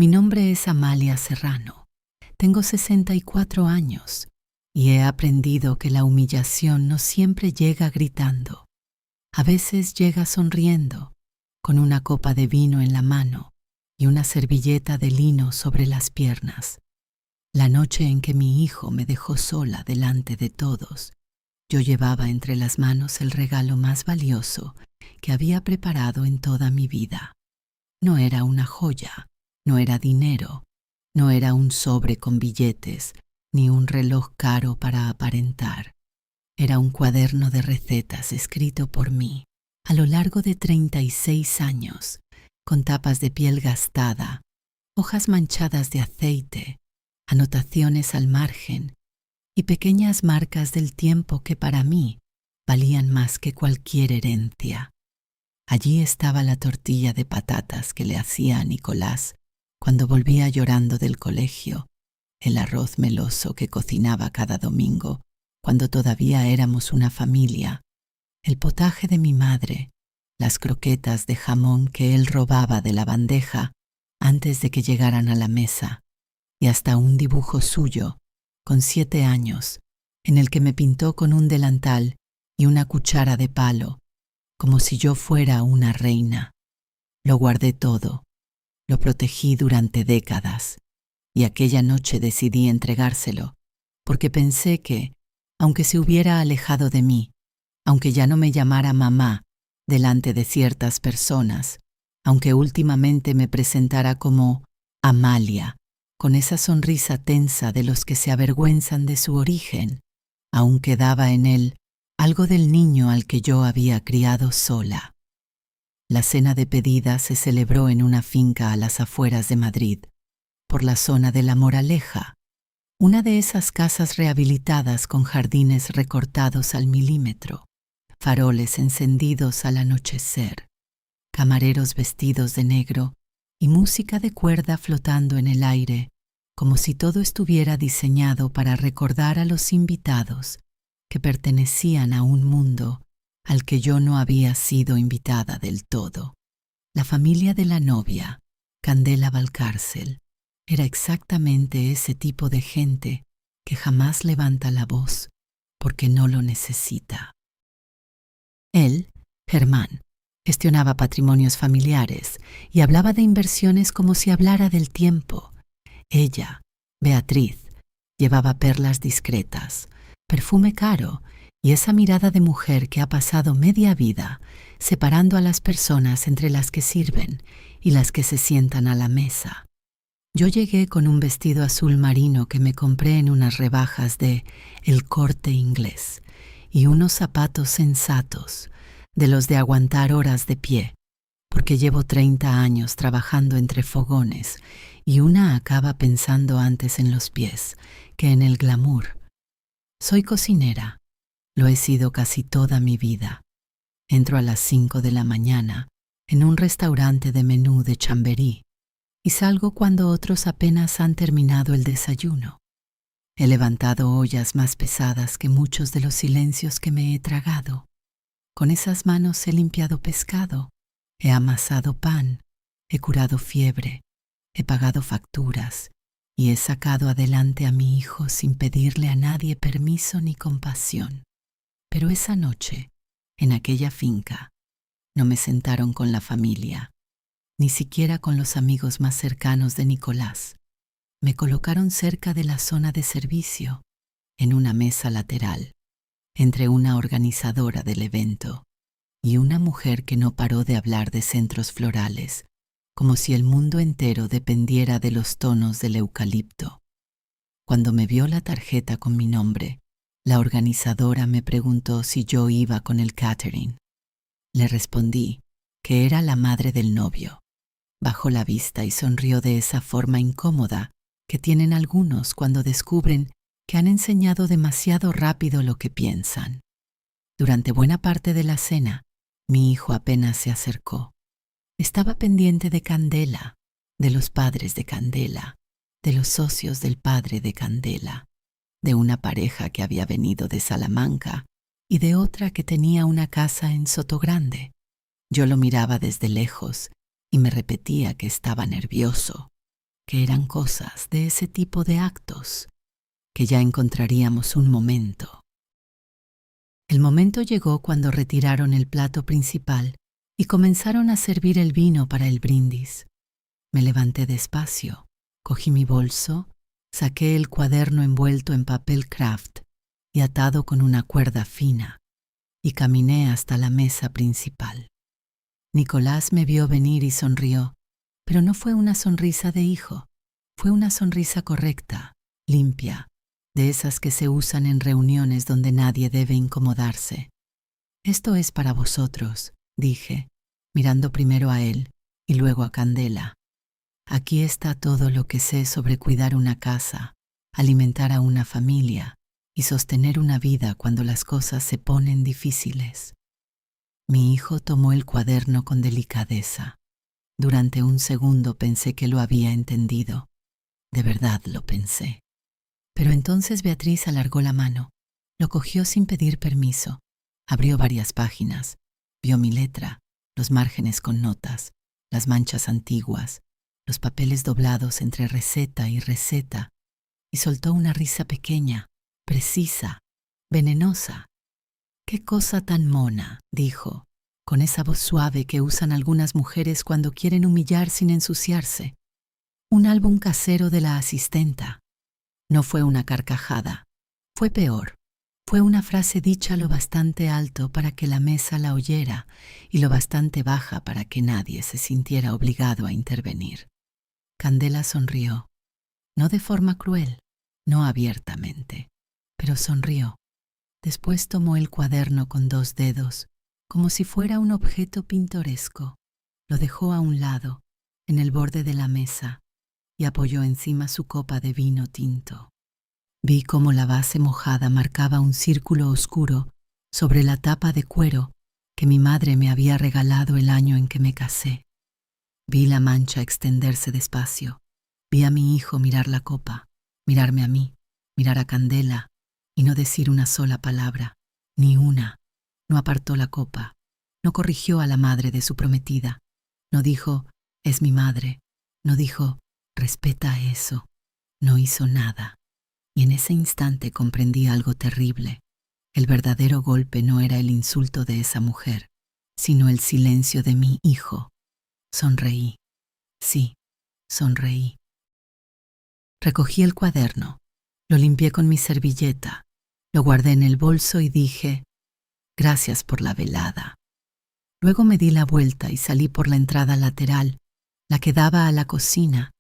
Mi nombre es Amalia Serrano. Tengo 64 años y he aprendido que la humillación no siempre llega gritando. A veces llega sonriendo, con una copa de vino en la mano y una servilleta de lino sobre las piernas. La noche en que mi hijo me dejó sola delante de todos, yo llevaba entre las manos el regalo más valioso que había preparado en toda mi vida. No era una joya, no era dinero, no era un sobre con billetes, ni un reloj caro para aparentar. Era un cuaderno de recetas escrito por mí a lo largo de 36 años, con tapas de piel gastada, hojas manchadas de aceite, anotaciones al margen y pequeñas marcas del tiempo que para mí valían más que cualquier herencia. Allí estaba la tortilla de patatas que le hacía a Nicolás cuando volvía llorando del colegio, el arroz meloso que cocinaba cada domingo cuando todavía éramos una familia, el potaje de mi madre, las croquetas de jamón que él robaba de la bandeja antes de que llegaran a la mesa, y hasta un dibujo suyo, con 7 años, en el que me pintó con un delantal y una cuchara de palo, como si yo fuera una reina. Lo guardé todo, lo protegí durante décadas, y aquella noche decidí entregárselo, porque pensé que, aunque se hubiera alejado de mí, aunque ya no me llamara mamá delante de ciertas personas, aunque últimamente me presentara como Amalia, con esa sonrisa tensa de los que se avergüenzan de su origen, aún quedaba en él algo del niño al que yo había criado sola. La cena de pedida se celebró en una finca a las afueras de Madrid, por la zona de La Moraleja, una de esas casas rehabilitadas con jardines recortados al milímetro, faroles encendidos al anochecer, camareros vestidos de negro y música de cuerda flotando en el aire, como si todo estuviera diseñado para recordar a los invitados que pertenecían a un mundo al que yo no había sido invitada del todo. La familia de la novia, Candela Valcárcel, era exactamente ese tipo de gente que jamás levanta la voz porque no lo necesita. Él, Germán, gestionaba patrimonios familiares y hablaba de inversiones como si hablara del tiempo. Ella, Beatriz, llevaba perlas discretas, perfume caro y esa mirada de mujer que ha pasado media vida separando a las personas entre las que sirven y las que se sientan a la mesa. Yo llegué con un vestido azul marino que me compré en unas rebajas de El Corte Inglés y unos zapatos sensatos, de los de aguantar horas de pie, porque llevo 30 años trabajando entre fogones y una acaba pensando antes en los pies que en el glamour. Soy cocinera, lo he sido casi toda mi vida. Entro a las 5 de la mañana en un restaurante de menú de Chamberí y salgo cuando otros apenas han terminado el desayuno. He levantado ollas más pesadas que muchos de los silencios que me he tragado. Con esas manos he limpiado pescado, he amasado pan, he curado fiebre, he pagado facturas y he sacado adelante a mi hijo sin pedirle a nadie permiso ni compasión. Pero esa noche, en aquella finca, no me sentaron con la familia, ni siquiera con los amigos más cercanos de Nicolás. Me colocaron cerca de la zona de servicio, en una mesa lateral, entre una organizadora del evento y una mujer que no paró de hablar de centros florales, como si el mundo entero dependiera de los tonos del eucalipto. Cuando me vio la tarjeta con mi nombre, la organizadora me preguntó si yo iba con el catering. Le respondí que era la madre del novio. Bajó la vista y sonrió de esa forma incómoda que tienen algunos cuando descubren que han enseñado demasiado rápido lo que piensan. Durante buena parte de la cena, mi hijo apenas se acercó. Estaba pendiente de Candela, de los padres de Candela, de los socios del padre de Candela, de una pareja que había venido de Salamanca y de otra que tenía una casa en Sotogrande. Yo lo miraba desde lejos y me repetía que estaba nervioso. que eran cosas de ese tipo de actos, que ya encontraríamos un momento. El momento llegó cuando retiraron el plato principal y comenzaron a servir el vino para el brindis. Me levanté despacio, cogí mi bolso, saqué el cuaderno envuelto en papel craft y atado con una cuerda fina, y caminé hasta la mesa principal. Nicolás me vio venir y sonrió, pero no fue una sonrisa de hijo, fue una sonrisa correcta, limpia, de esas que se usan en reuniones donde nadie debe incomodarse. «Esto es para vosotros», dije, mirando primero a él y luego a Candela. «Aquí está todo lo que sé sobre cuidar una casa, alimentar a una familia y sostener una vida cuando las cosas se ponen difíciles». Mi hijo tomó el cuaderno con delicadeza. Durante un segundo pensé que lo había entendido. De verdad lo pensé. Pero entonces Beatriz alargó la mano, lo cogió sin pedir permiso, abrió varias páginas, vio mi letra, los márgenes con notas, las manchas antiguas, los papeles doblados entre receta y receta, y soltó una risa pequeña, precisa, venenosa. «¡Qué cosa tan mona!», dijo, con esa voz suave que usan algunas mujeres cuando quieren humillar sin ensuciarse. «Un álbum casero de la asistenta». No fue una carcajada, fue peor. Fue una frase dicha lo bastante alto para que la mesa la oyera y lo bastante baja para que nadie se sintiera obligado a intervenir. Candela sonrió, no de forma cruel, no abiertamente, pero sonrió. Después tomó el cuaderno con 2 dedos, como si fuera un objeto pintoresco. Lo dejó a un lado, en el borde de la mesa, y apoyó encima su copa de vino tinto. Vi cómo la base mojada marcaba un círculo oscuro sobre la tapa de cuero que mi madre me había regalado el año en que me casé. Vi la mancha extenderse despacio. Vi a mi hijo mirar la copa, mirarme a mí, mirar a Candela y no decir una sola palabra, ni una. No apartó la copa, no corrigió a la madre de su prometida, no dijo, «es mi madre», no dijo, «respeta eso», no hizo nada. Y en ese instante comprendí algo terrible. El verdadero golpe no era el insulto de esa mujer, sino el silencio de mi hijo. Sonreí. Sí, sonreí. Recogí el cuaderno, lo limpié con mi servilleta, lo guardé en el bolso y dije, «gracias por la velada». Luego me di la vuelta y salí por la entrada lateral, la que daba a la cocina,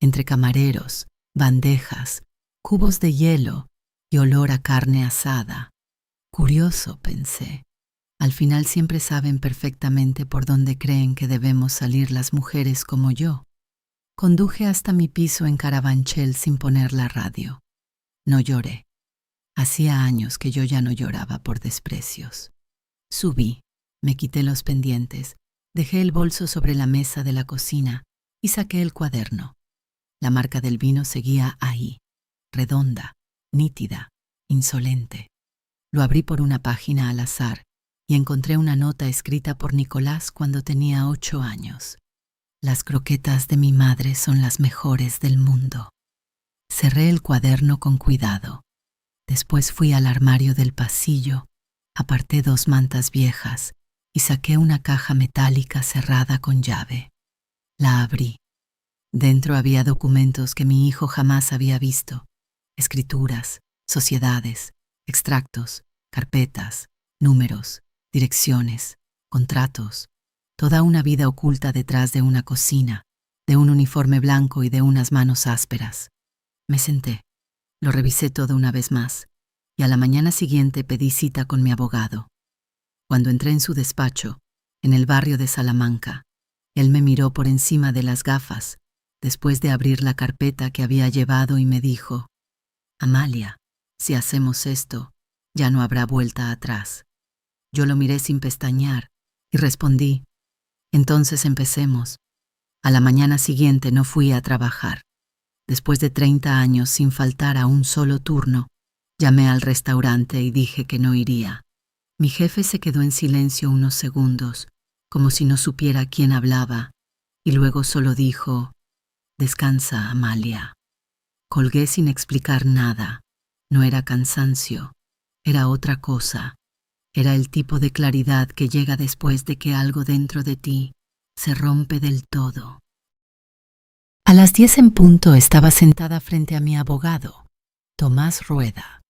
entre camareros, bandejas, cubos de hielo y olor a carne asada. Curioso, pensé. Al final siempre saben perfectamente por dónde creen que debemos salir las mujeres como yo. Conduje hasta mi piso en Carabanchel sin poner la radio. No lloré. Hacía años que yo ya no lloraba por desprecios. Subí, me quité los pendientes, dejé el bolso sobre la mesa de la cocina y saqué el cuaderno. La marca del vino seguía ahí, redonda, nítida, insolente. Lo abrí por una página al azar y encontré una nota escrita por Nicolás cuando tenía 8 años. «Las croquetas de mi madre son las mejores del mundo». Cerré el cuaderno con cuidado. Después fui al armario del pasillo, aparté 2 mantas viejas y saqué una caja metálica cerrada con llave. La abrí. Dentro había documentos que mi hijo jamás había visto. Escrituras, sociedades, extractos, carpetas, números, direcciones, contratos, toda una vida oculta detrás de una cocina, de un uniforme blanco y de unas manos ásperas. Me senté, lo revisé todo una vez más, y a la mañana siguiente pedí cita con mi abogado. Cuando entré en su despacho, en el barrio de Salamanca, él me miró por encima de las gafas, después de abrir la carpeta que había llevado y me dijo, «Amalia, si hacemos esto, ya no habrá vuelta atrás». Yo lo miré sin pestañear y respondí, «entonces empecemos». A la mañana siguiente no fui a trabajar. Después de 30 años sin faltar a un solo turno, llamé al restaurante y dije que no iría. Mi jefe se quedó en silencio unos segundos, como si no supiera quién hablaba, y luego solo dijo, Descansa, Amalia. Colgué sin explicar nada. No era cansancio, era otra cosa. Era el tipo de claridad que llega después de que algo dentro de ti se rompe del todo. A las 10 en punto estaba sentada frente a mi abogado, Tomás Rueda,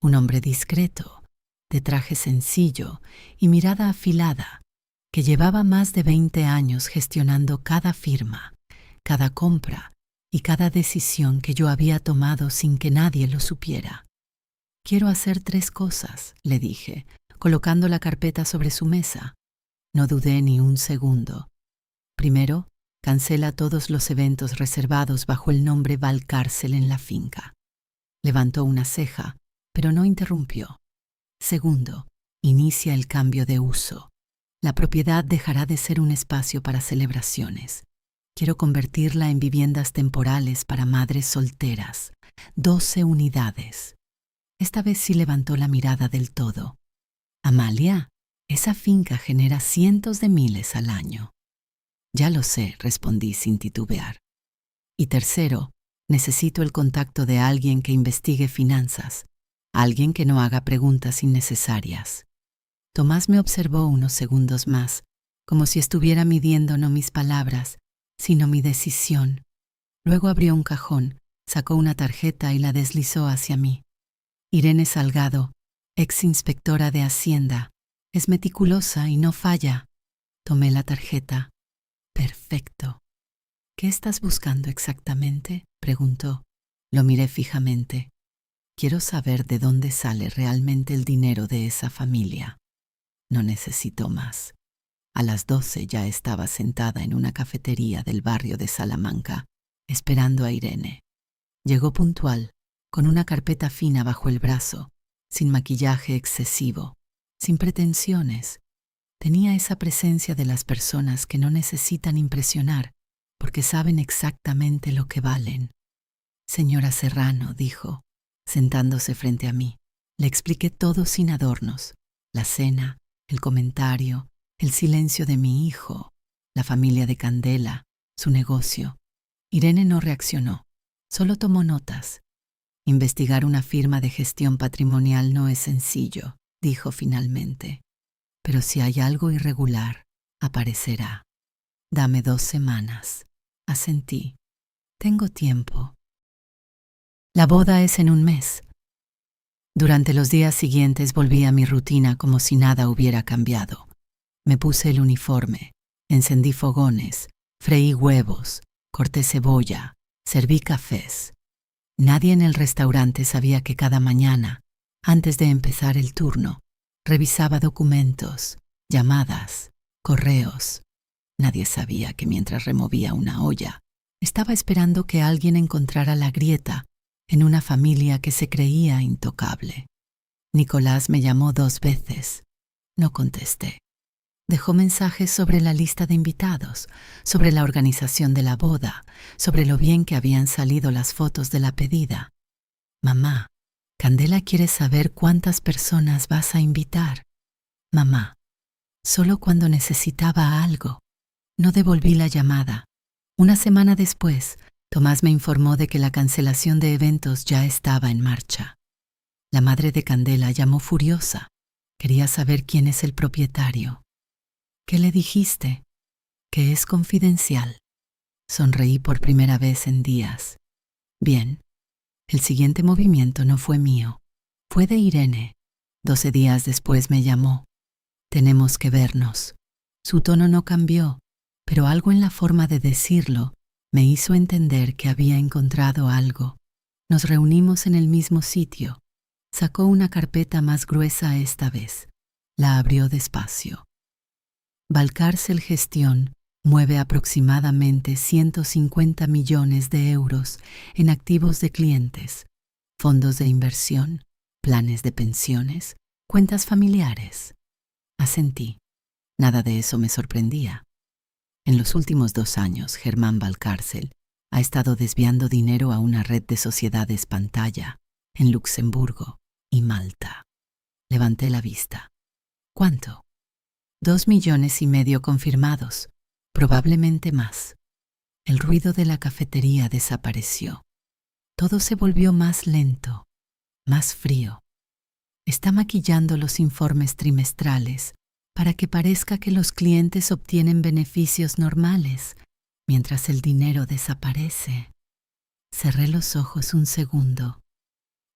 un hombre discreto, de traje sencillo y mirada afilada, que llevaba más de 20 años gestionando cada firma, cada compra y cada decisión que yo había tomado sin que nadie lo supiera. Quiero hacer 3 cosas, le dije, colocando la carpeta sobre su mesa. No dudé ni un segundo. Primero, cancela todos los eventos reservados bajo el nombre Valcárcel en la finca. Levantó una ceja, pero no interrumpió. Segundo, inicia el cambio de uso. La propiedad dejará de ser un espacio para celebraciones. Quiero convertirla en viviendas temporales para madres solteras. 12 unidades. Esta vez sí levantó la mirada del todo. Amalia, esa finca genera cientos de miles al año. Ya lo sé, respondí sin titubear. Y tercero, necesito el contacto de alguien que investigue finanzas, alguien que no haga preguntas innecesarias. Tomás me observó unos segundos más, como si estuviera midiendo no mis palabras, sino mi decisión. Luego abrió un cajón, sacó una tarjeta y la deslizó hacia mí. Irene Salgado, ex inspectora de Hacienda, es meticulosa y no falla. Tomé la tarjeta. Perfecto. ¿Qué estás buscando exactamente?, preguntó. Lo miré fijamente. Quiero saber de dónde sale realmente el dinero de esa familia. No necesito más. A las 12 ya estaba sentada en una cafetería del barrio de Salamanca, esperando a Irene. Llegó puntual, con una carpeta fina bajo el brazo, sin maquillaje excesivo, sin pretensiones. Tenía esa presencia de las personas que no necesitan impresionar porque saben exactamente lo que valen. Señora Serrano, dijo, sentándose frente a mí. Le expliqué todo sin adornos, la cena, el comentario, el silencio de mi hijo, la familia de Candela, su negocio. Irene no reaccionó, solo tomó notas. Investigar una firma de gestión patrimonial no es sencillo, dijo finalmente. Pero si hay algo irregular, aparecerá. Dame 2 semanas. Asentí. Tengo tiempo. La boda es en un mes. Durante los días siguientes volví a mi rutina como si nada hubiera cambiado. Me puse el uniforme, encendí fogones, freí huevos, corté cebolla, serví cafés. Nadie en el restaurante sabía que cada mañana, antes de empezar el turno, revisaba documentos, llamadas, correos. Nadie sabía que mientras removía una olla, estaba esperando que alguien encontrara la grieta en una familia que se creía intocable. Nicolás me llamó 2 veces. No contesté. Dejó mensajes sobre la lista de invitados, sobre la organización de la boda, sobre lo bien que habían salido las fotos de la pedida. Mamá, Candela quiere saber cuántas personas vas a invitar. Mamá, solo cuando necesitaba algo. No devolví la llamada. Una semana después, Tomás me informó de que la cancelación de eventos ya estaba en marcha. La madre de Candela llamó furiosa. Quería saber quién es el propietario. ¿Qué le dijiste? Que es confidencial. Sonreí por primera vez en días. Bien. El siguiente movimiento no fue mío. Fue de Irene. 12 días después me llamó. Tenemos que vernos. Su tono no cambió, pero algo en la forma de decirlo me hizo entender que había encontrado algo. Nos reunimos en el mismo sitio. Sacó una carpeta más gruesa esta vez. La abrió despacio. Valcárcel Gestión mueve aproximadamente 150 millones de euros en activos de clientes, fondos de inversión, planes de pensiones, cuentas familiares. Asentí. Nada de eso me sorprendía. En los últimos 2 años, Germán Valcárcel ha estado desviando dinero a una red de sociedades pantalla en Luxemburgo y Malta. Levanté la vista. ¿Cuánto? 2,5 millones confirmados, probablemente más. El ruido de la cafetería desapareció. Todo se volvió más lento, más frío. Está maquillando los informes trimestrales para que parezca que los clientes obtienen beneficios normales, mientras el dinero desaparece. Cerré los ojos un segundo.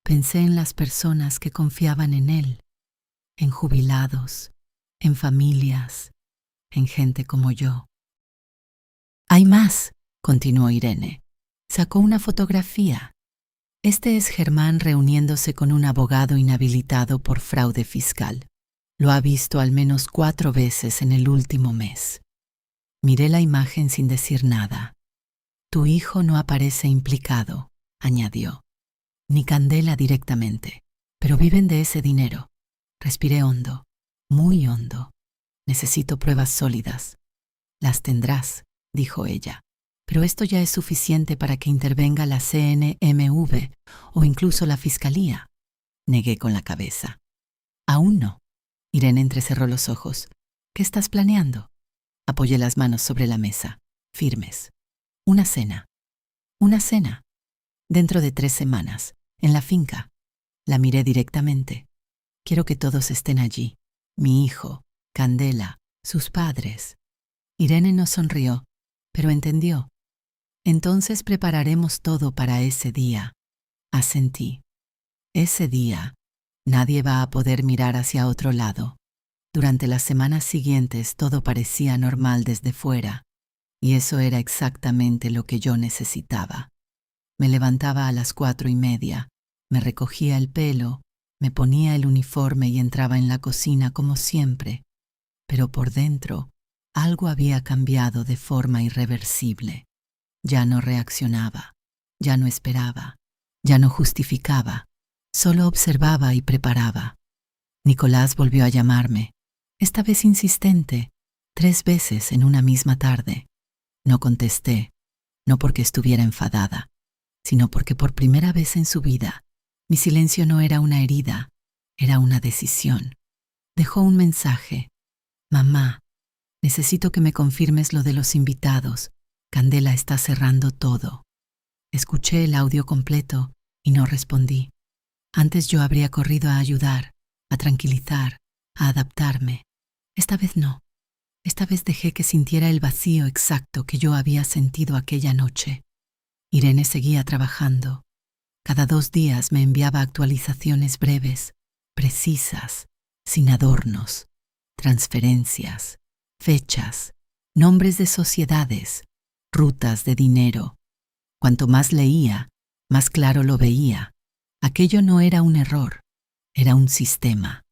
Pensé en las personas que confiaban en él, en jubilados, en familias, en gente como yo. Hay más, continuó Irene. Sacó una fotografía. Este es Germán reuniéndose con un abogado inhabilitado por fraude fiscal. Lo ha visto al menos 4 veces en el último mes. Miré la imagen sin decir nada. Tu hijo no aparece implicado, añadió. Ni Candela directamente, pero viven de ese dinero. Respiré hondo, muy hondo. Necesito pruebas sólidas. Las tendrás, dijo ella, pero esto ya es suficiente para que intervenga la CNMV o incluso la Fiscalía. Negué con la cabeza. Aún no. Irene entrecerró los ojos. ¿Qué estás planeando? Apoyé las manos sobre la mesa, firmes. Una cena. Una cena. Dentro de 3 semanas, en la finca. La miré directamente. Quiero que todos estén allí. Mi hijo, Candela, sus padres. Irene no sonrió, pero entendió. Entonces prepararemos todo para ese día. Asentí. Ese día, nadie va a poder mirar hacia otro lado. Durante las semanas siguientes todo parecía normal desde fuera, y eso era exactamente lo que yo necesitaba. Me levantaba a las 4:30, me recogía el pelo, me ponía el uniforme y entraba en la cocina como siempre, pero por dentro algo había cambiado de forma irreversible. Ya no reaccionaba, ya no esperaba, ya no justificaba, solo observaba y preparaba. Nicolás volvió a llamarme, esta vez insistente, 3 veces en una misma tarde. No contesté, no porque estuviera enfadada, sino porque por primera vez en su vida, mi silencio no era una herida, era una decisión. Dejó un mensaje. Mamá, necesito que me confirmes lo de los invitados. Candela está cerrando todo. Escuché el audio completo y no respondí. Antes yo habría corrido a ayudar, a tranquilizar, a adaptarme. Esta vez no. Esta vez dejé que sintiera el vacío exacto que yo había sentido aquella noche. Irene seguía trabajando. Cada 2 días me enviaba actualizaciones breves, precisas, sin adornos, transferencias, fechas, nombres de sociedades, rutas de dinero. Cuanto más leía, más claro lo veía. Aquello no era un error, era un sistema.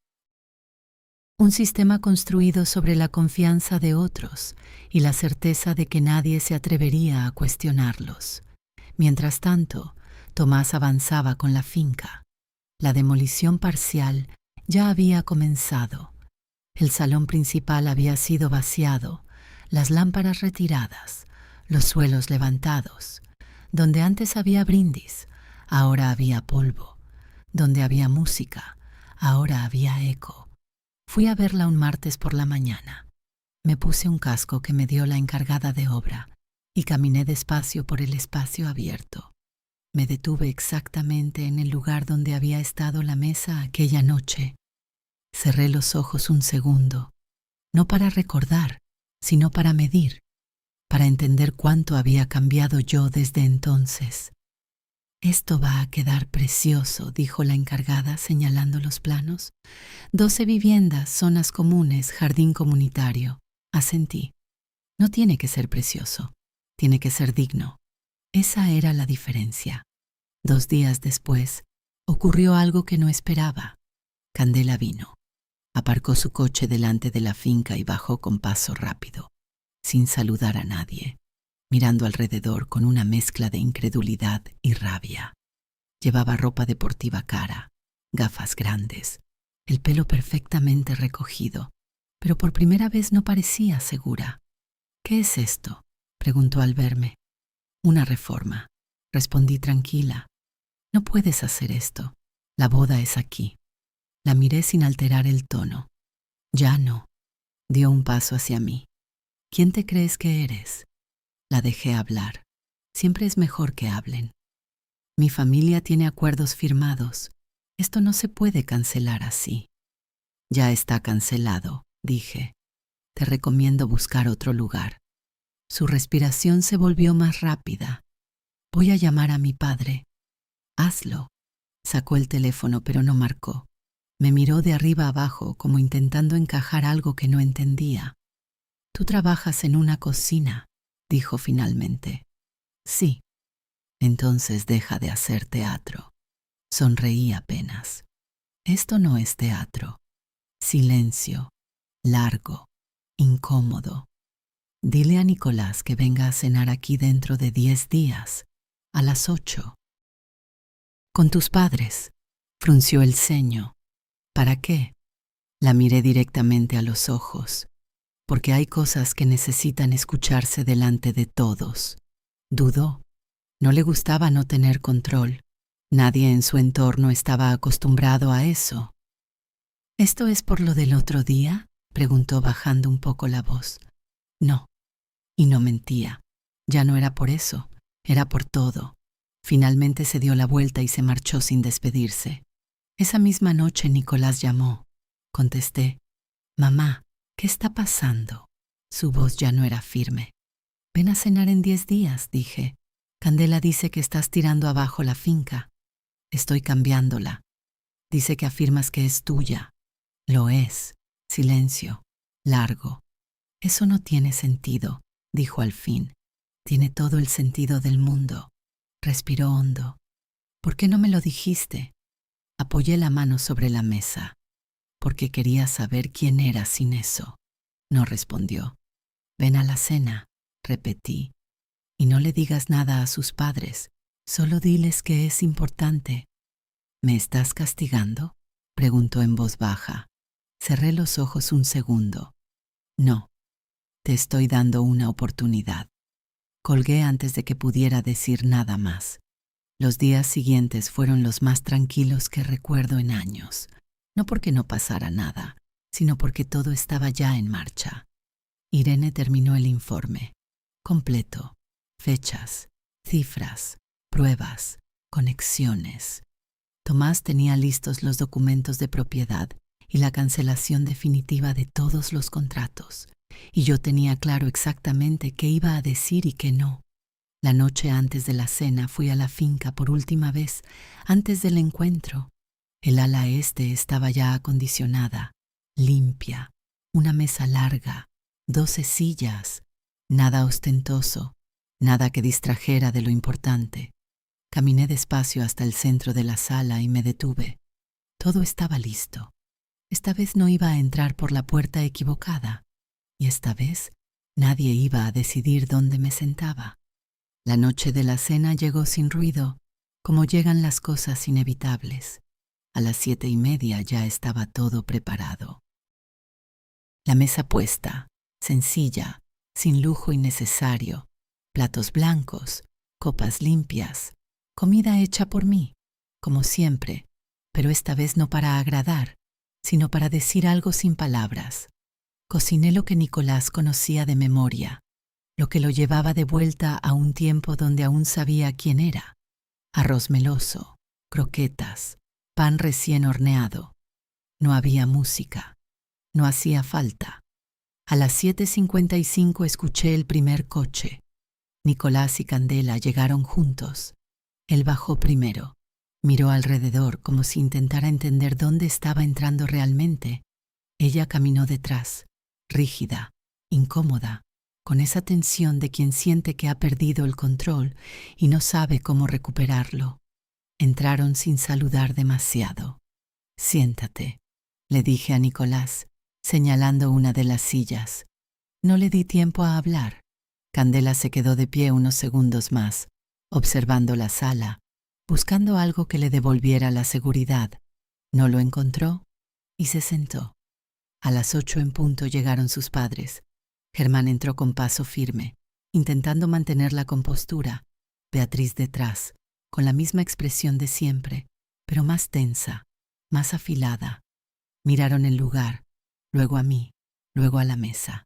Un sistema construido sobre la confianza de otros y la certeza de que nadie se atrevería a cuestionarlos. Mientras tanto, Tomás avanzaba con la finca. La demolición parcial ya había comenzado. El salón principal había sido vaciado, las lámparas retiradas, los suelos levantados. Donde antes había brindis, ahora había polvo. Donde había música, ahora había eco. Fui a verla un martes por la mañana. Me puse un casco que me dio la encargada de obra y caminé despacio por el espacio abierto. Me detuve exactamente en el lugar donde había estado la mesa aquella noche. Cerré los ojos un segundo, no para recordar, sino para medir, para entender cuánto había cambiado yo desde entonces. Esto va a quedar precioso, dijo la encargada señalando los planos. 12 viviendas, zonas comunes, jardín comunitario. Asentí. No tiene que ser precioso, tiene que ser digno. Esa era la diferencia. 2 días después, ocurrió algo que no esperaba. Candela vino. Aparcó su coche delante de la finca y bajó con paso rápido, sin saludar a nadie, mirando alrededor con una mezcla de incredulidad y rabia. Llevaba ropa deportiva cara, gafas grandes, el pelo perfectamente recogido, pero por primera vez no parecía segura. ¿Qué es esto?, preguntó al verme. Una reforma, respondí tranquila. No puedes hacer esto. La boda es aquí. La miré sin alterar el tono. Ya no. Dio un paso hacia mí. ¿Quién te crees que eres? La dejé hablar. Siempre es mejor que hablen. Mi familia tiene acuerdos firmados. Esto no se puede cancelar así. Ya está cancelado, dije. Te recomiendo buscar otro lugar. Su respiración se volvió más rápida. Voy a llamar a mi padre. Hazlo. Sacó el teléfono, pero no marcó. Me miró de arriba abajo, como intentando encajar algo que no entendía. Tú trabajas en una cocina, dijo finalmente. Sí. Entonces deja de hacer teatro. Sonreí apenas. Esto no es teatro. Silencio. Largo. Incómodo. Dile a Nicolás que venga a cenar aquí dentro de 10 días, a las 8. Con tus padres. Frunció el ceño. ¿Para qué? La miré directamente a los ojos. Porque hay cosas que necesitan escucharse delante de todos. Dudó. No le gustaba no tener control. Nadie en su entorno estaba acostumbrado a eso. ¿Esto es por lo del otro día?, preguntó bajando un poco la voz. No. Y no mentía. Ya no era por eso, era por todo. Finalmente se dio la vuelta y se marchó sin despedirse. Esa misma noche Nicolás llamó. Contesté. Mamá, ¿qué está pasando? Su voz ya no era firme. Ven a cenar en 10 días, dije. Candela dice que estás tirando abajo la finca. Estoy cambiándola. Dice que afirmas que es tuya. Lo es. Silencio. Largo. Eso no tiene sentido, dijo al fin. Tiene todo el sentido del mundo. Respiró hondo. ¿Por qué no me lo dijiste? Apoyé la mano sobre la mesa. Porque quería saber quién era sin eso. No respondió. Ven a la cena, repetí. Y no le digas nada a sus padres. Solo diles que es importante. ¿Me estás castigando?, preguntó en voz baja. Cerré los ojos un segundo. No. Te estoy dando una oportunidad. Colgué antes de que pudiera decir nada más. Los días siguientes fueron los más tranquilos que recuerdo en años. No porque no pasara nada, sino porque todo estaba ya en marcha. Irene terminó el informe. Completo. Fechas, cifras, pruebas, conexiones. Tomás tenía listos los documentos de propiedad y la cancelación definitiva de todos los contratos, y yo tenía claro exactamente qué iba a decir y qué no. La noche antes de la cena fui a la finca por última vez, antes del encuentro. El ala este estaba ya acondicionada, limpia, una mesa larga, 12 sillas, nada ostentoso, nada que distrajera de lo importante. Caminé despacio hasta el centro de la sala y me detuve. Todo estaba listo. Esta vez no iba a entrar por la puerta equivocada, y esta vez nadie iba a decidir dónde me sentaba. La noche de la cena llegó sin ruido, como llegan las cosas inevitables. A las 7:30 ya estaba todo preparado. La mesa puesta, sencilla, sin lujo innecesario, platos blancos, copas limpias, comida hecha por mí, como siempre, pero esta vez no para agradar, sino para decir algo sin palabras. Cociné lo que Nicolás conocía de memoria, lo que lo llevaba de vuelta a un tiempo donde aún sabía quién era. Arroz meloso, croquetas, pan recién horneado. No había música. No hacía falta. A las 7:55 escuché el primer coche. Nicolás y Candela llegaron juntos. Él bajó primero. Miró alrededor como si intentara entender dónde estaba entrando realmente. Ella caminó detrás, rígida, incómoda, con esa tensión de quien siente que ha perdido el control y no sabe cómo recuperarlo. Entraron sin saludar demasiado. Siéntate, le dije a Nicolás, señalando una de las sillas. No le di tiempo a hablar. Candela se quedó de pie unos segundos más, observando la sala, buscando algo que le devolviera la seguridad. No lo encontró y se sentó. A las 8 en punto llegaron sus padres. Germán entró con paso firme, intentando mantener la compostura. Beatriz detrás, con la misma expresión de siempre, pero más tensa, más afilada. Miraron el lugar, luego a mí, luego a la mesa.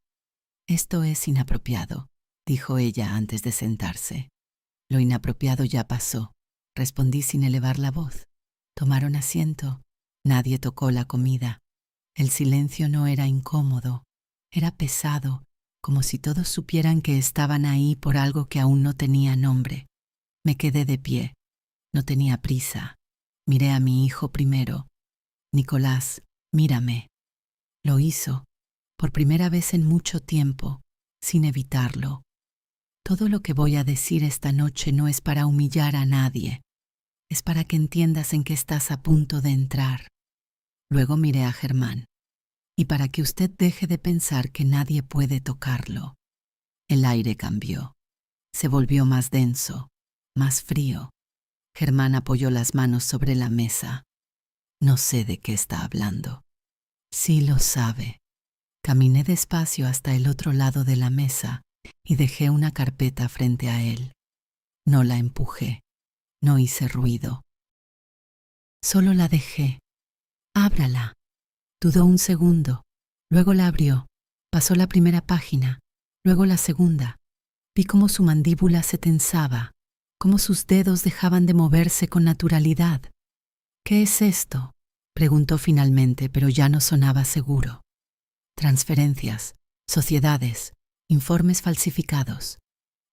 Esto es inapropiado, dijo ella antes de sentarse. Lo inapropiado ya pasó, respondí sin elevar la voz. Tomaron asiento. Nadie tocó la comida. El silencio no era incómodo, era pesado, como si todos supieran que estaban ahí por algo que aún no tenía nombre. Me quedé de pie. No tenía prisa. Miré a mi hijo primero. Nicolás, mírame. Lo hizo, por primera vez en mucho tiempo, sin evitarlo. Todo lo que voy a decir esta noche no es para humillar a nadie. Es para que entiendas en qué estás a punto de entrar. Luego miré a Germán. Y para que usted deje de pensar que nadie puede tocarlo. El aire cambió. Se volvió más denso, más frío. Germán apoyó las manos sobre la mesa. No sé de qué está hablando. Sí lo sabe. Caminé despacio hasta el otro lado de la mesa y dejé una carpeta frente a él. No la empujé. No hice ruido. Solo la dejé. Ábrala. Dudó un segundo. Luego la abrió. Pasó la primera página. Luego la segunda. Vi cómo su mandíbula se tensaba, cómo sus dedos dejaban de moverse con naturalidad. ¿Qué es esto?, preguntó finalmente, pero ya no sonaba seguro. Transferencias, sociedades, informes falsificados.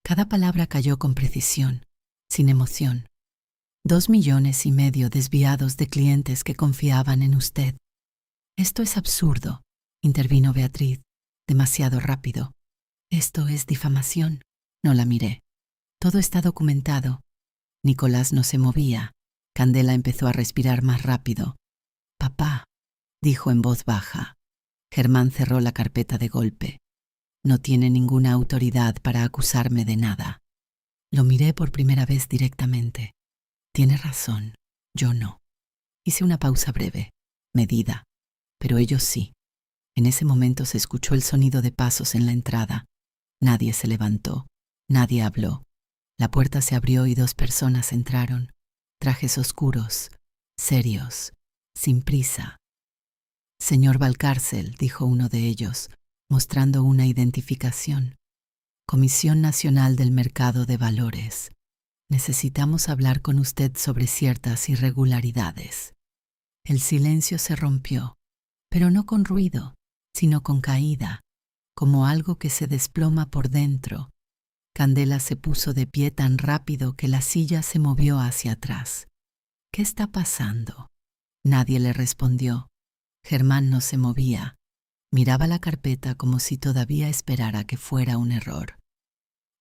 Cada palabra cayó con precisión, sin emoción. 2,5 millones desviados de clientes que confiaban en usted. Esto es absurdo, intervino Beatriz, demasiado rápido. Esto es difamación. No la miré. Todo está documentado. Nicolás no se movía. Candela empezó a respirar más rápido. Papá, dijo en voz baja. Germán cerró la carpeta de golpe. No tiene ninguna autoridad para acusarme de nada. Lo miré por primera vez directamente. Tiene razón, yo no. Hice una pausa breve, medida, pero ellos sí. En ese momento se escuchó el sonido de pasos en la entrada. Nadie se levantó, nadie habló. La puerta se abrió y 2 personas entraron. Trajes oscuros, serios, sin prisa. Señor Valcárcel, dijo uno de ellos, mostrando una identificación. Comisión Nacional del Mercado de Valores. Necesitamos hablar con usted sobre ciertas irregularidades. El silencio se rompió, pero no con ruido, sino con caída, como algo que se desploma por dentro. Candela se puso de pie tan rápido que la silla se movió hacia atrás. ¿Qué está pasando? Nadie le respondió. Germán no se movía. Miraba la carpeta como si todavía esperara que fuera un error.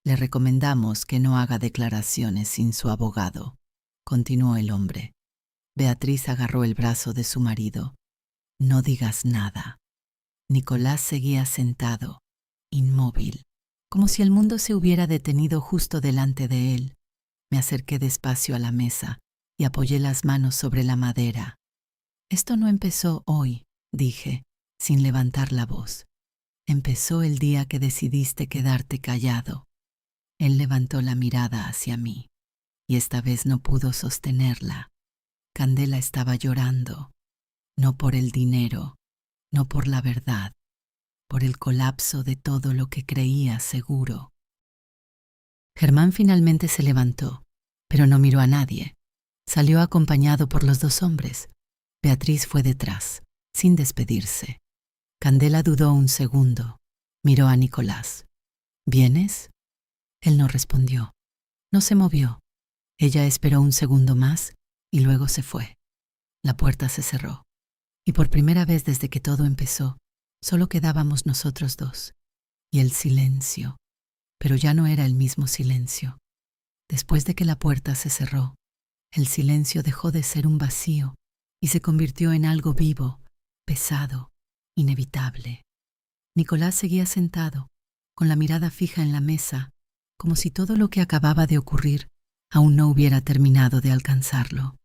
Le recomendamos que no haga declaraciones sin su abogado, continuó el hombre. Beatriz agarró el brazo de su marido. No digas nada. Nicolás seguía sentado, inmóvil, como si el mundo se hubiera detenido justo delante de él. Me acerqué despacio a la mesa y apoyé las manos sobre la madera. Esto no empezó hoy, dije, sin levantar la voz. Empezó el día que decidiste quedarte callado. Él levantó la mirada hacia mí, y esta vez no pudo sostenerla. Candela estaba llorando, no por el dinero, no por la verdad, por el colapso de todo lo que creía seguro. Germán finalmente se levantó, pero no miró a nadie. Salió acompañado por los 2 hombres. Beatriz fue detrás, sin despedirse. Candela dudó un segundo. Miró a Nicolás. ¿Vienes? Él no respondió. No se movió. Ella esperó un segundo más y luego se fue. La puerta se cerró. Y por primera vez desde que todo empezó, solo quedábamos nosotros 2. Y el silencio. Pero ya no era el mismo silencio. Después de que la puerta se cerró, el silencio dejó de ser un vacío y se convirtió en algo vivo, pesado, inevitable. Nicolás seguía sentado, con la mirada fija en la mesa, como si todo lo que acababa de ocurrir aún no hubiera terminado de alcanzarlo.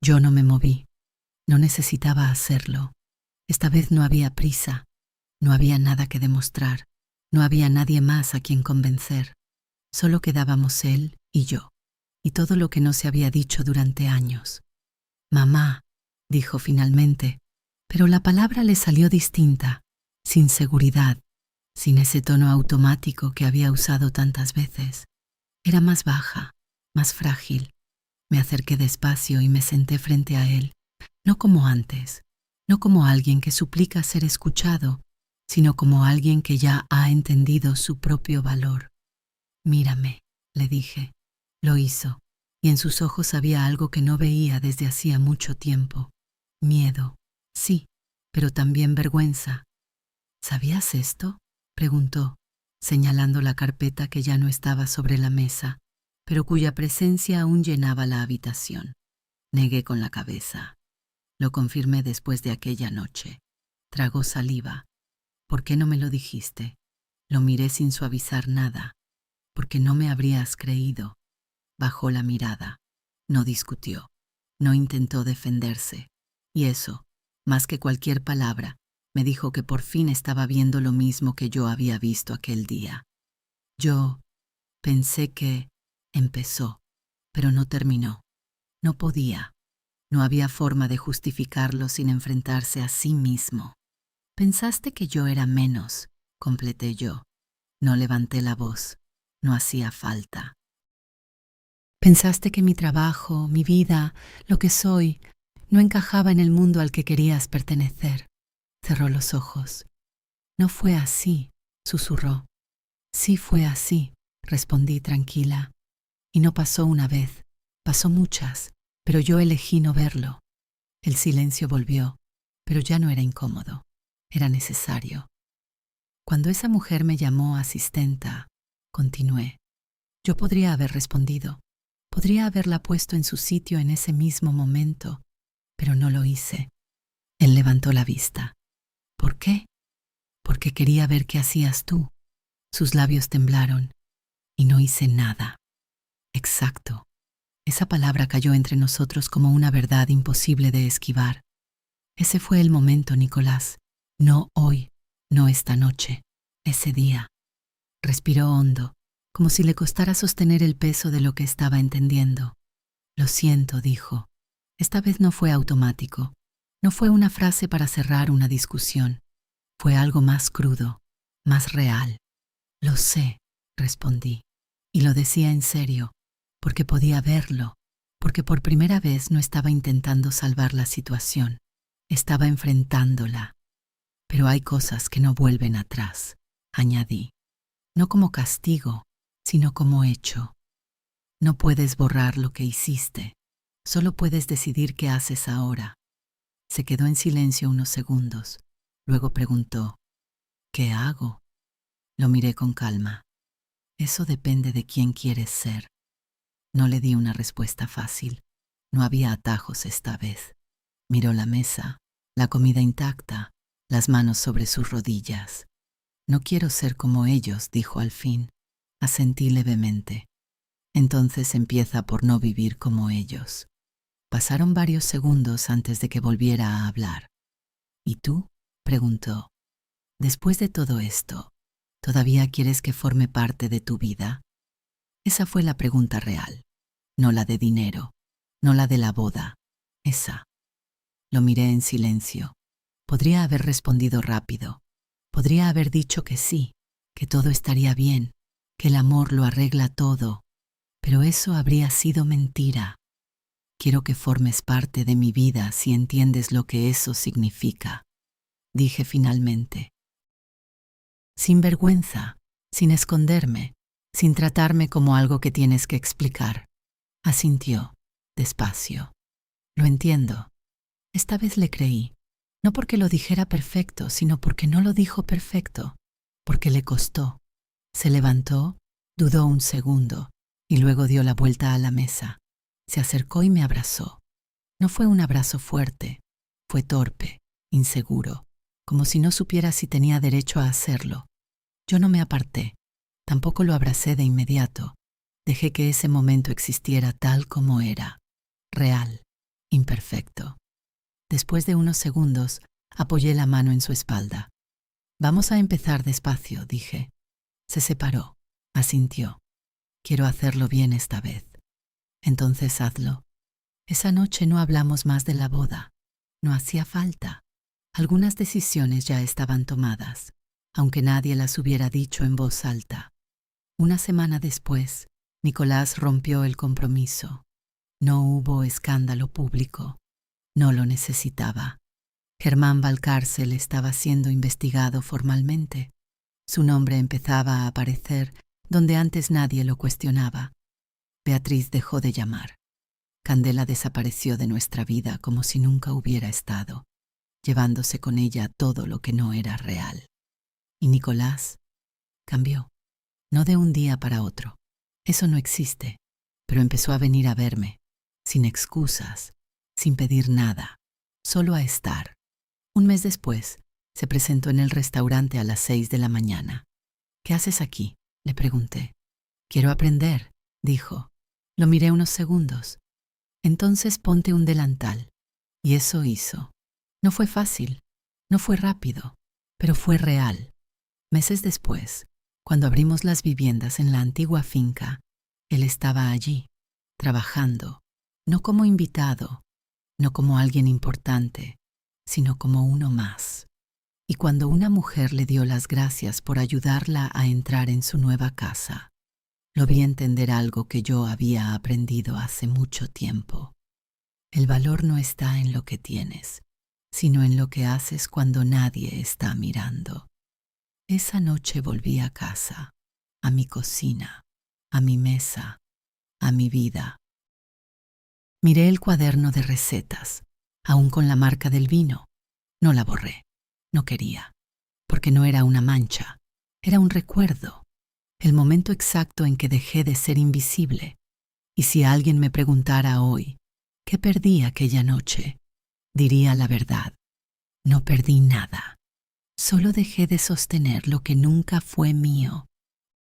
Yo no me moví. No necesitaba hacerlo. Esta vez no había prisa. No había nada que demostrar. No había nadie más a quien convencer. Solo quedábamos él y yo, y todo lo que no se había dicho durante años. Mamá, dijo finalmente, pero la palabra le salió distinta, sin seguridad, sin ese tono automático que había usado tantas veces. Era más baja, más frágil. Me acerqué despacio y me senté frente a él, no como antes, no como alguien que suplica ser escuchado, sino como alguien que ya ha entendido su propio valor. Mírame, le dije. Lo hizo, y en sus ojos había algo que no veía desde hacía mucho tiempo. Miedo, sí, pero también vergüenza. ¿Sabías esto?, preguntó, señalando la carpeta que ya no estaba sobre la mesa, pero cuya presencia aún llenaba la habitación. Negué con la cabeza. Lo confirmé después de aquella noche. Tragó saliva. ¿Por qué no me lo dijiste? Lo miré sin suavizar nada. Porque no me habrías creído. Bajó la mirada. No discutió. No intentó defenderse. Y eso, más que cualquier palabra, me dijo que por fin estaba viendo lo mismo que yo había visto aquel día. Yo pensé que empezó, pero no terminó. No podía. No había forma de justificarlo sin enfrentarse a sí mismo. Pensaste que yo era menos, completé yo. No levanté la voz. No hacía falta. Pensaste que mi trabajo, mi vida, lo que soy, no encajaba en el mundo al que querías pertenecer. Cerró los ojos. No fue así, susurró. Sí fue así, respondí tranquila. Y no pasó una vez, pasó muchas, pero yo elegí no verlo. El silencio volvió, pero ya no era incómodo, era necesario. Cuando esa mujer me llamó asistenta, continué. Yo podría haber respondido, podría haberla puesto en su sitio en ese mismo momento, pero no lo hice. Él levantó la vista. ¿Por qué? Porque quería ver qué hacías tú. Sus labios temblaron, y no hice nada. Exacto. Esa palabra cayó entre nosotros como una verdad imposible de esquivar. Ese fue el momento, Nicolás. No hoy, no esta noche, ese día. Respiró hondo, como si le costara sostener el peso de lo que estaba entendiendo. Lo siento, dijo. Esta vez no fue automático. No fue una frase para cerrar una discusión. Fue algo más crudo, más real. Lo sé, respondí. Y lo decía en serio, porque podía verlo, porque por primera vez no estaba intentando salvar la situación. Estaba enfrentándola. Pero hay cosas que no vuelven atrás, añadí. No como castigo, sino como hecho. No puedes borrar lo que hiciste, solo puedes decidir qué haces ahora. Se quedó en silencio unos segundos, luego preguntó, ¿qué hago? Lo miré con calma. Eso depende de quién quieres ser. No le di una respuesta fácil, no había atajos esta vez. Miró la mesa, la comida intacta, las manos sobre sus rodillas. No quiero ser como ellos, dijo al fin. Asentí levemente. Entonces empieza por no vivir como ellos. Pasaron varios segundos antes de que volviera a hablar. ¿Y tú?, preguntó. Después de todo esto, ¿todavía quieres que forme parte de tu vida? Esa fue la pregunta real, no la de dinero, no la de la boda, esa. Lo miré en silencio. Podría haber respondido rápido. Podría haber dicho que sí, que todo estaría bien, que el amor lo arregla todo, pero eso habría sido mentira. Quiero que formes parte de mi vida si entiendes lo que eso significa, dije finalmente. Sin vergüenza, sin esconderme, sin tratarme como algo que tienes que explicar. Asintió, despacio. Lo entiendo. Esta vez le creí. No porque lo dijera perfecto, sino porque no lo dijo perfecto, porque le costó. Se levantó, dudó un segundo, y luego dio la vuelta a la mesa. Se acercó y me abrazó. No fue un abrazo fuerte, fue torpe, inseguro, como si no supiera si tenía derecho a hacerlo. Yo no me aparté, tampoco lo abracé de inmediato. Dejé que ese momento existiera tal como era, real, imperfecto. Después de unos segundos, apoyé la mano en su espalda. Vamos a empezar despacio, dije. Se separó, asintió. Quiero hacerlo bien esta vez. Entonces hazlo. Esa noche no hablamos más de la boda. No hacía falta. Algunas decisiones ya estaban tomadas. aunque nadie las hubiera dicho en voz alta. Una semana después, Nicolás rompió el compromiso. No hubo escándalo público. No lo necesitaba. Germán Valcárcel estaba siendo investigado formalmente. Su nombre empezaba a aparecer donde antes nadie lo cuestionaba. Beatriz dejó de llamar. Candela desapareció de nuestra vida como si nunca hubiera estado, llevándose con ella todo lo que no era real. Y Nicolás cambió, no de un día para otro. Eso no existe, pero empezó a venir a verme, sin excusas, sin pedir nada, solo a estar. Un mes después, se presentó en el restaurante a las 6 de la mañana. «¿Qué haces aquí?», le pregunté. «Quiero aprender», dijo. Lo miré unos segundos. «Entonces ponte un delantal». Y eso hizo. No fue fácil, no fue rápido, pero fue real. Meses después, cuando abrimos las viviendas en la antigua finca, él estaba allí, trabajando, no como invitado, no como alguien importante, sino como uno más. Y cuando una mujer le dio las gracias por ayudarla a entrar en su nueva casa, lo vi entender algo que yo había aprendido hace mucho tiempo. El valor no está en lo que tienes, sino en lo que haces cuando nadie está mirando. Esa noche volví a casa, a mi cocina, a mi mesa, a mi vida. Miré el cuaderno de recetas, aún con la marca del vino. No la borré, no quería, porque no era una mancha, era un recuerdo, el momento exacto en que dejé de ser invisible. Y si alguien me preguntara hoy, ¿qué perdí aquella noche?, diría la verdad. No perdí nada. Solo dejé de sostener lo que nunca fue mío